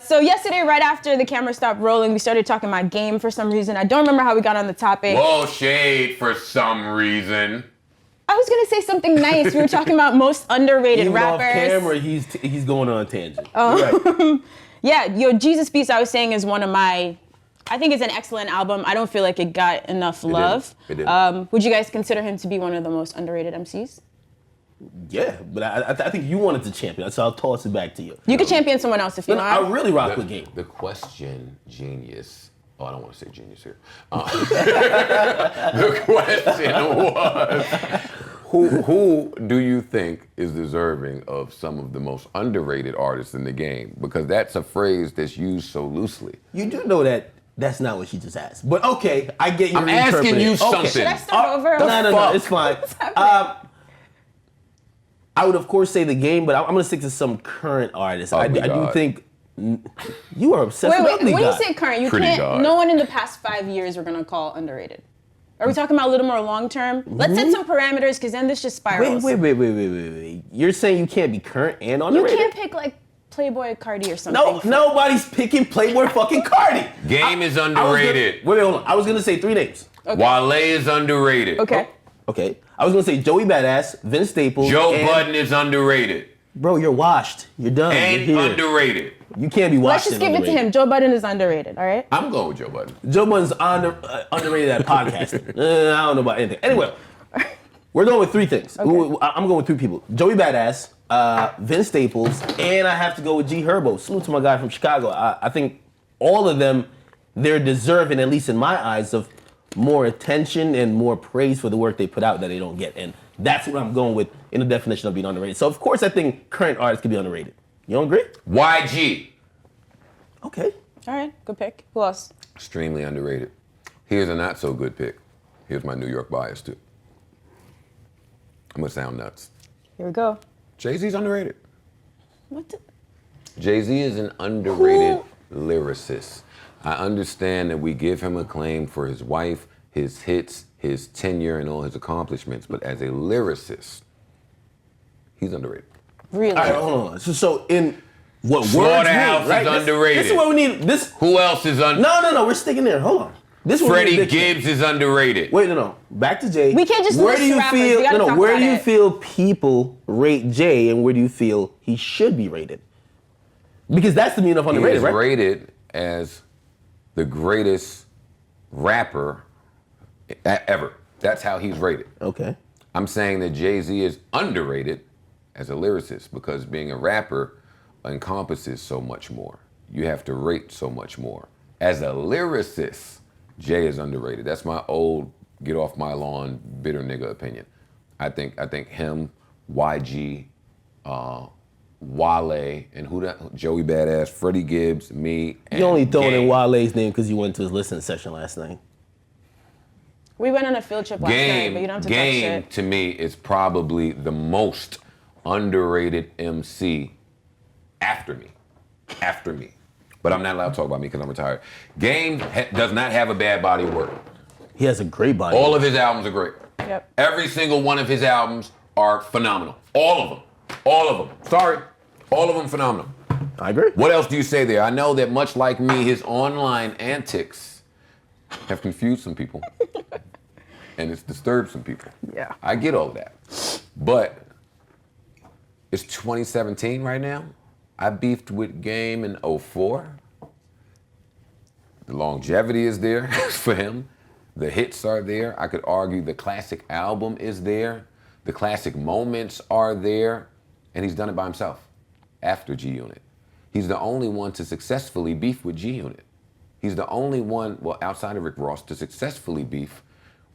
So yesterday, right after the camera stopped rolling, we started talking about game for some reason. I don't remember how we got on the topic. Whoa, shade for some reason. I was gonna say something nice. We were talking about most underrated Even rappers. off camera, he's going on a tangent. Right. Yeah, JayZ Beats, I was saying, is one of my, I think it's an excellent album. I don't feel like it got enough love. It didn't. Would you guys consider him to be one of the most underrated MCs? Yeah, but I think you wanted to champion, so I'll toss it back to you. You could champion someone else if you want. I really rock with Game. The question, genius. Oh, I don't want to say genius here. The question was, who do you think is deserving of some of the most underrated artists in the game? Because that's a phrase that's used so loosely. You do know that that's not what she just asked. But okay, I get your I'm asking you something. Okay. Should I start over? No, it's fine. I would, of course, say the Game, but I'm going to stick to some current artists. I do think you are obsessed with Ugly when God. you say current, you Pretty can't. God. No one in the past 5 years we're gonna call underrated. Are we talking about a little more long term? Let's set some parameters, because then this just spirals. Wait. You're saying you can't be current and You underrated? can't pick like Playboy Cardi or something. No, nobody's picking Playboy fucking Cardi. Game is underrated. Wait, hold on. I was going to say 3 names. Okay. Wale is underrated. Okay. Okay. I was going to say Joey Badass, Vince Staples. Joe and, Budden is underrated. Bro, you're washed. You're done. And You're here. underrated. You can't be Let's washed. just give it to him. Joe Budden is underrated, all right? I'm going with Joe Budden. Joe Budden's underrated at podcasting. I don't know about anything. Anyway, we're going with 3 things. Okay. I'm going with 3 people. Joey Badass, Vince Staples, and I have to go with G Herbo. Salute to my guy from Chicago. I think all of them, they're deserving, at least in my eyes, of more attention and more praise for the work they put out that they don't get. And that's what I'm going with in the definition of being underrated. So, of course, I think current artists can be underrated. You don't agree? YG. Okay. All right, good pick. Who else? Extremely underrated. Here's a not so good pick. Here's my New York bias too. I'm gonna sound nuts. Here we go. JayZ's underrated. What the? JayZ is an underrated lyricist. I understand that we give him acclaim for his wife, his hits, his tenure, and all his accomplishments, but as a lyricist, he's underrated. Really? All right, hold on. So in what words Slaughterhouse mean, right? is underrated. This is what we need. Who else is No, we're sticking there. Hold on. This is what we Freddie need to Gibbs is underrated. Wait, no. Back to Jay. We can't just where list do you rappers. feel? We gotta talk Where about do you it. feel people rate Jay, and where do you feel he should be rated? Because that's the meaning of He underrated, is right? rated as the greatest rapper ever. That's how he's rated. Okay. I'm saying that JayZ is underrated as a lyricist because being a rapper encompasses so much more. You have to rate so much more. As a lyricist, Jay is underrated. That's my old get off my lawn bitter nigga opinion. I think him, YG, Wale, and Joey Badass, Freddie Gibbs, me, and You only throwing in Game. Wale's name because you went to his listening session last night. We went on a field trip last night, but you don't have to talk Game shit. to me is probably the most underrated MC after me. But I'm not allowed to talk about me because I'm retired. Game does not have a bad body of work. He has a great body. All of his albums are great. Yep. Every single one of his albums are phenomenal. All of them. Sorry. All of them phenomenal. I agree. What else do you say there? I know that much like me, his online antics have confused some people. And it's disturbed some people. Yeah. I get all of that. But it's 2017 right now. I beefed with Game in 04. The longevity is there for him. The hits are there. I could argue the classic album is there. The classic moments are there. And he's done it by himself after G-Unit. He's the only one to successfully beef with G-Unit. He's the only one, well, outside of Rick Ross, to successfully beef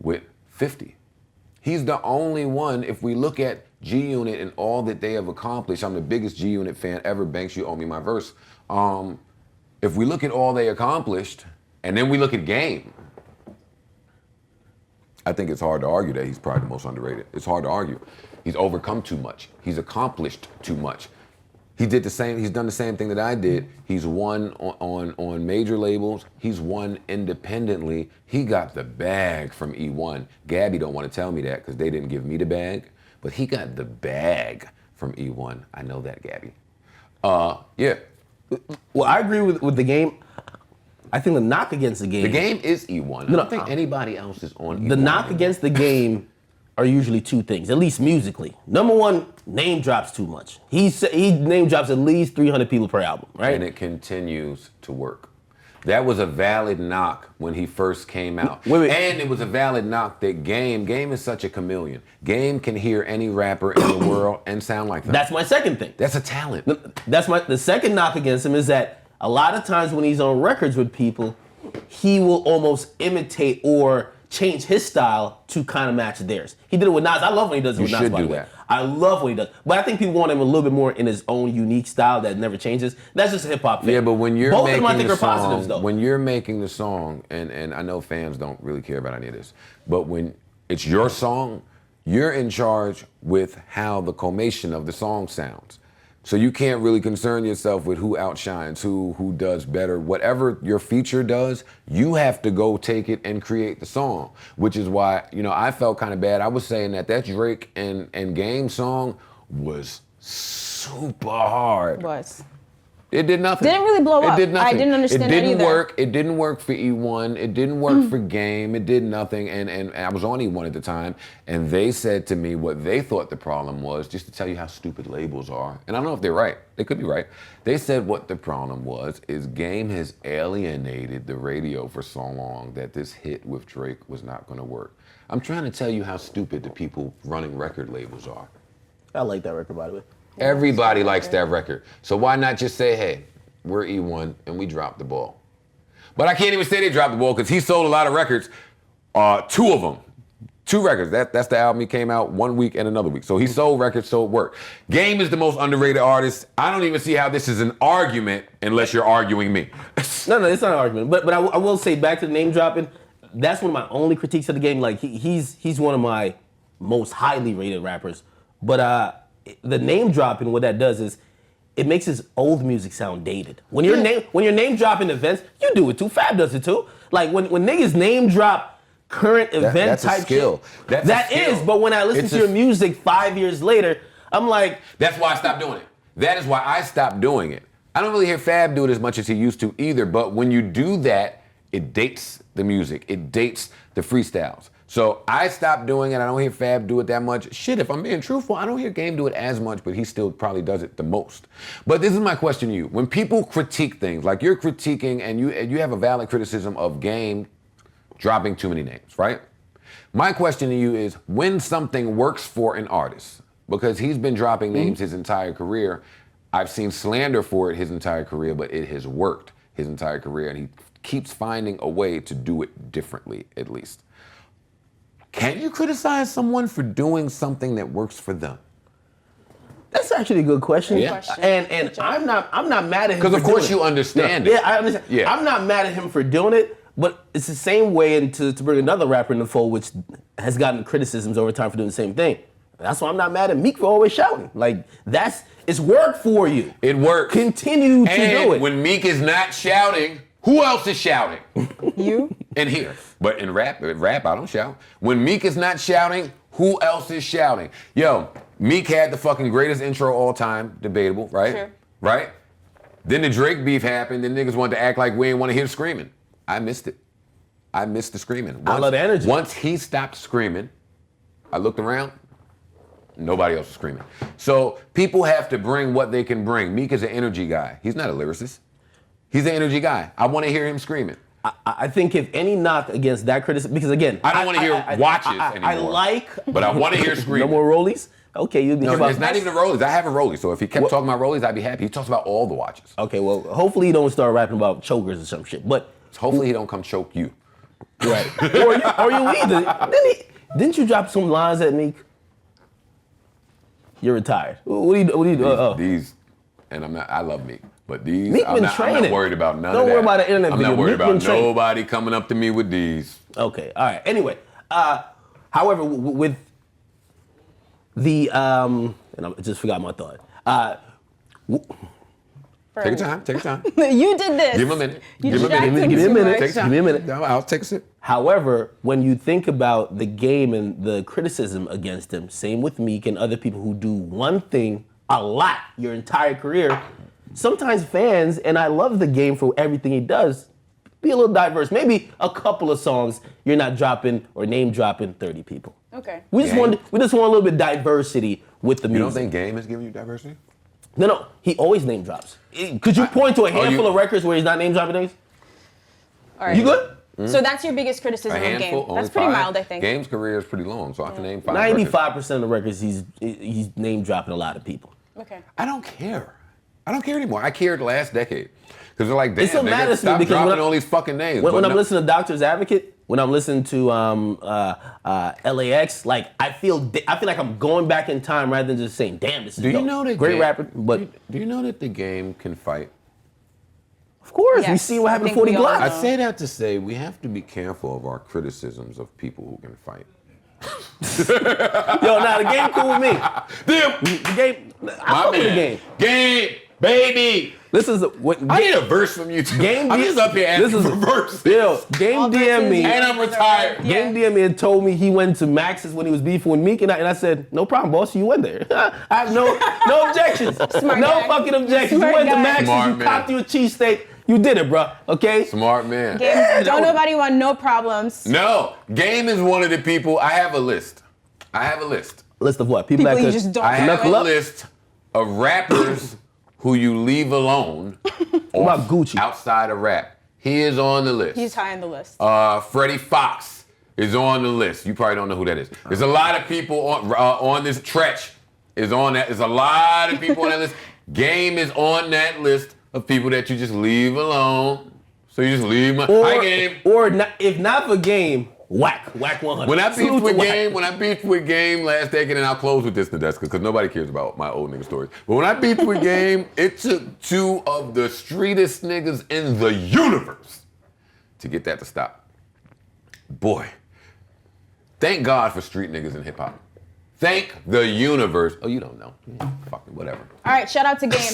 with 50. He's the only one, if we look at G-Unit and all that they have accomplished, I'm the biggest G-Unit fan ever, Banks, you owe me my verse. If we look at all they accomplished, and then we look at Game, I think it's hard to argue that he's probably the most underrated. It's hard to argue. He's overcome too much. He's accomplished too much. He's done the same thing that I did. He's won on major labels. He's won independently. He got the bag from E1. Gabby don't want to tell me that because they didn't give me the bag, but he got the bag from E1. I know that, Gabby. Yeah. Well, I agree with the game. I think the knock against the game. The game is E1. I don't think anybody else is on E1. The knock against the game are usually two things, at least musically. Number one, name drops too much. He name drops at least 300 people per album, right? And it continues to work. That was a valid knock when he first came out. Wait. And it was a valid knock that Game is such a chameleon. Game can hear any rapper in the world and sound like them. That's my second thing. That's a talent. The second knock against him is that a lot of times when he's on records with people, he will almost imitate or change his style to kind of match theirs. He did it with Nas. I love when he does it with Nas, by the way. I love when he does. But I think people want him a little bit more in his own unique style that never changes. That's just a hip hop thing. Yeah, but when you're both making of them, I think, the are positives, song, though. when you're making the song, and I know fans don't really care about any of this, but when it's your song, you're in charge with how the commation of the song sounds. So you can't really concern yourself with who outshines, who does better. Whatever your feature does, you have to go take it and create the song, which is why, I felt kind of bad. I was saying that Drake and Game song was super hard. It did nothing. Didn't really blow up. It did nothing. I didn't understand that either. It didn't work. It didn't work for E1. It didn't work for Game. It did nothing. And I was on E1 at the time, and they said to me what they thought the problem was, just to tell you how stupid labels are. And I don't know if they're right. They could be right. They said what the problem was is Game has alienated the radio for so long that this hit with Drake was not going to work. I'm trying to tell you how stupid the people running record labels are. I like that record, by the way. Everybody likes that record. So why not just say, hey, we're E1 and we dropped the ball. But I can't even say they dropped the ball because he sold a lot of records, two of them. 2 records. That's the album he came out 1 week and another week. So he sold records, so it worked. Game is the most underrated artist. I don't even see how this is an argument unless you're arguing me. No, it's not an argument. But I will say, back to the name dropping, that's one of my only critiques of the game. Like, he's one of my most highly rated rappers. But the name dropping, what that does is it makes his old music sound dated. When you're name dropping events, you do it too. Fab does it too. Like when niggas name drop current event type skill. Shit, that is. But when I listen to your music 5 years later, I'm like, that's why I stopped doing it. That is why I stopped doing it. I don't really hear Fab do it as much as he used to either. But when you do that, it dates the music. It dates the freestyles. So I stopped doing it. I don't hear Fab do it that much. Shit, if I'm being truthful, I don't hear Game do it as much, but he still probably does it the most. But this is my question to you. When people critique things, like you're critiquing and you have a valid criticism of Game dropping too many names, right? My question to you is, when something works for an artist, because he's been dropping names his entire career, I've seen slander for it his entire career, but it has worked his entire career, and he keeps finding a way to do it differently, at least. Can you criticize someone for doing something that works for them? That's actually a good question. Yeah. And I'm not mad at him. Because of course you understand it. Yeah, I understand. Yeah. I'm not mad at him for doing it, but it's the same way, and to bring another rapper in the fold, which has gotten criticisms over time for doing the same thing. That's why I'm not mad at Meek for always shouting. Like, it's worked for you. It works. Continue to do it. When Meek is not shouting, who else is shouting? You? In here. But in rap, I don't shout. When Meek is not shouting, who else is shouting? Yo, Meek had the fucking greatest intro all time, debatable, right? Sure. Right? Then the Drake beef happened, then niggas wanted to act like we ain't want to hear the screaming. I missed it. I missed the screaming. I love the energy. Once he stopped screaming, I looked around, nobody else was screaming. So people have to bring what they can bring. Meek is an energy guy. He's not a lyricist. He's an energy guy. I want to hear him screaming. I think if any knock against that criticism, because again, I don't want to hear watches anymore. But I want to hear screaming. No more rollies? Okay, you'd be No, it's not even a rollies. I have a rollie. So if he kept talking about rollies, I'd be happy. He talks about all the watches. Okay, well, hopefully he don't start rapping about chokers or some shit. But hopefully he don't come choke you. Right. or you either. Didn't you drop some lines at Meek? You're retired. What do you do? These, and I'm not. I love Meek. But these, Meek I'm not worried about none of that. Don't worry about the internet I'm video. not worried Meek about been training. nobody coming up to me with these. Okay, all right. Anyway, however, with the, and I just forgot my thought. Take your time, take your time. You did this. Give him a minute. You Give him a minute. distracted Give me a too minute. much. Take your time. Give me a minute. No, I'll take a sip. However, when you think about the game and the criticism against him, same with Meek and other people who do one thing a lot your entire career, sometimes fans, and I love the game for everything he does, be a little diverse. Maybe a couple of songs you're not dropping or name dropping 30 people. Okay. We just want a little bit of diversity with the music. You don't think Game is giving you diversity? No, he always name drops. Could you point to a handful of records where he's not name dropping names? All right. You good? So that's your biggest criticism A of handful, Game. only That's pretty 5. mild, I think. Game's career is pretty long, so I can name 5 records. 95% of the records he's name dropping a lot of people. Okay. I don't care. I don't care anymore. I cared last decade. Because they're like, damn, It still matters to me stop because dropping all these fucking names. When I'm listening to Doctor's Advocate, when I'm listening to LAX, like I feel like I'm going back in time rather than just saying, damn, this is Do you dope. know that Great Game, rapper, but do you know that the Game can fight? of course, we Yes, see what I happened to think 40 we all Glock. I know. say that to say we have to be careful of our criticisms of people who can fight. Yo, nah, the Game cool with me. Damn, The Game, I fuck with the Game. Game, baby. This is what I need a verse from you too. Game I'm D- just up here asking for verses. Yo, Game All DM me. verses, And I'm retired. Yeah. Game DM me and told me he went to Max's when he was beefing with Meek, and I said, no problem, boss, you went there. I have no objections. Smart no guy. fucking objections. Smart You went to guy. Max's, Smart you man. copped you a cheesesteak, you did it, bro, okay? Smart man. Game. Don't nobody want no problems. No, Game is one of the people. I have a list. List of what? People People that you could just don't I have knuckle a up? list of rappers who you leave alone. What about Gucci? Outside of rap? He is on the list. He's high on the list. Freddie Fox is on the list. You probably don't know who that is. There's a lot of people on this Tretch is on that. There's a lot of people on that list. Game is on that list of people that you just leave alone. So you just leave my Hi, Game. Or not, if not for Game, whack 100. When I Salute beefed with to whack. Game last decade, and I'll close with this, Nadeska, because nobody cares about my old nigga stories. But when I beefed with Game, it took 2 of the streetest niggas in the universe to get that to stop. Boy, thank God for street niggas in hip hop. Thank the universe. Oh, you don't know. Fucking whatever. All right, shout out to Game.